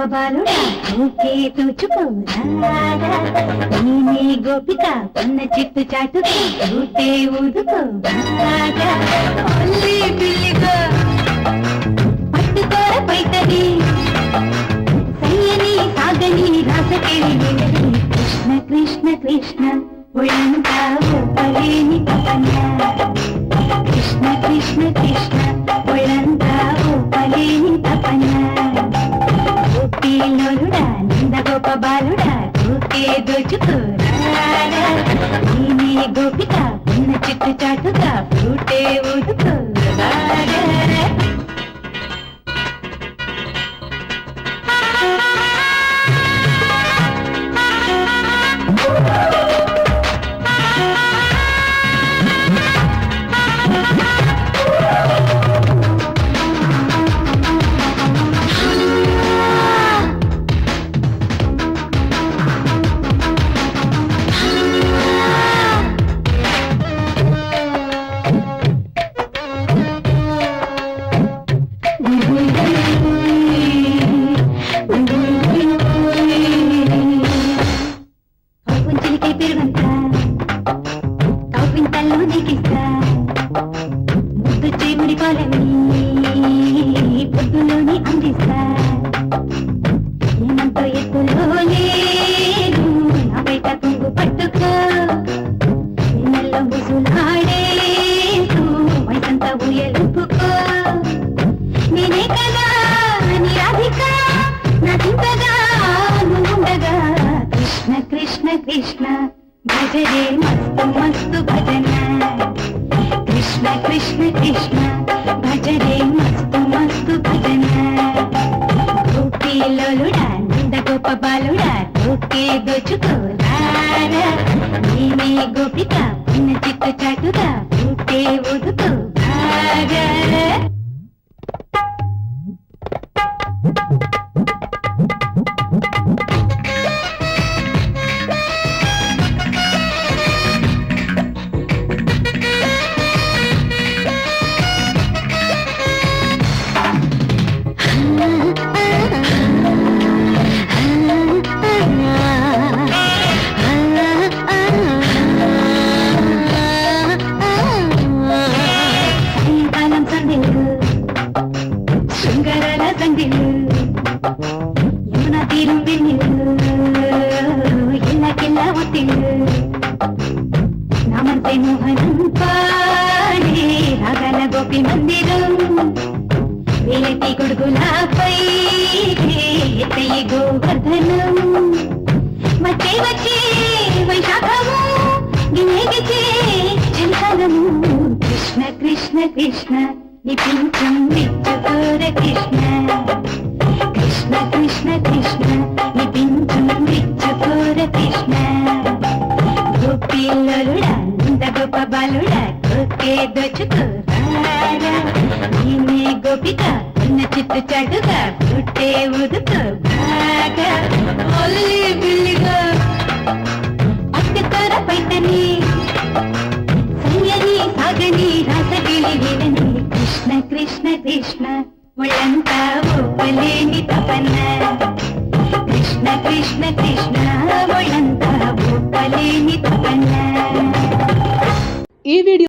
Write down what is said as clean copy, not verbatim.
బాలుడా ఊకే తూచుకోరాగా నేనే గోపిక ఉన్న చిత్తు చాటుగా ఊటే ఊదుకోరాగా ఒల్లి పిల్లిగా పట్టుకోర పైతని సయ్యని సాగని రాసకేళి కృష్ణ కృష్ణ కృష్ణ ఒళ్ళంతా ఊపలేని తపన కృష్ణ కృష్ణ కృష్ణ ఒళ్ళంతా ఊపలేని తపన గోపీలోలుడా నందగోప బాలుడా ఊకే దోచుకోరాడా నేనే గోపిక ఉన్న చిట్టు చాటుగా ఊటే ఊదుకోరాడా ముద్దు చేముడి పాలని పొద్దులోని అందిస్తా ఏమంతో ఎత్తులో లేదు నా బయట కొంగు పట్టుకో నెల్లో ముసులాడేసు వయసంతా ఊయలుపుకో నేనే కదా నీ రాధిక నా చింతగా నువ్వుండగా కృష్ణ కృష్ణ కృష్ణ భజరే మస్తు మస్తు భజన కృష్ణ కృష్ణ కృష్ణ భజరే మస్తు మస్తు భజన గోపీలోలుడా నందగోప బాలుడా ఊకే దోచుకోరాడా నేనే గోపిక ఉన్న చిట్టు చాటుగా ఊటే ఊదుకోరాగా శృంగారాల సంధిలు యమునా తీరం వెన్నెలు ఎల్లకెల్లా ఒత్తిళ్ళు నామంతే మోహనం పాడే రాగాల గోపి మందిరం వేలటి గొడుగులపై ఎత్తయి గోవర్ధనం వచ్చే వచ్చే వైశాఖము గినేగిచే చలికాలము కృష్ణ కృష్ణ కృష్ణ నిపించం విచ్చుకోర కృష్ణ కృష్ణ కృష్ణ కృష్ణ నిపించం విచ్చుకోర కృష్ణ గోపీలోలుడా నందగోప బాలుడా ఊకే దోచుకోరాడా నేనే గోపిక ఉన్న చిట్టు చాటుగా ఊటే ఊదుకోరాగా ఒల్లి పిల్లిగా పట్టుకోర పైతని సయ్యని సాగని రాసగిలి వీలని కృష్ణ కృష్ణ కృష్ణ ఒళ్ళంతా ఊపలేని తపన కృష్ణ కృష్ణ కృష్ణ ఒళ్ళంతా ఊపలేని తపన. ఈ వీడియో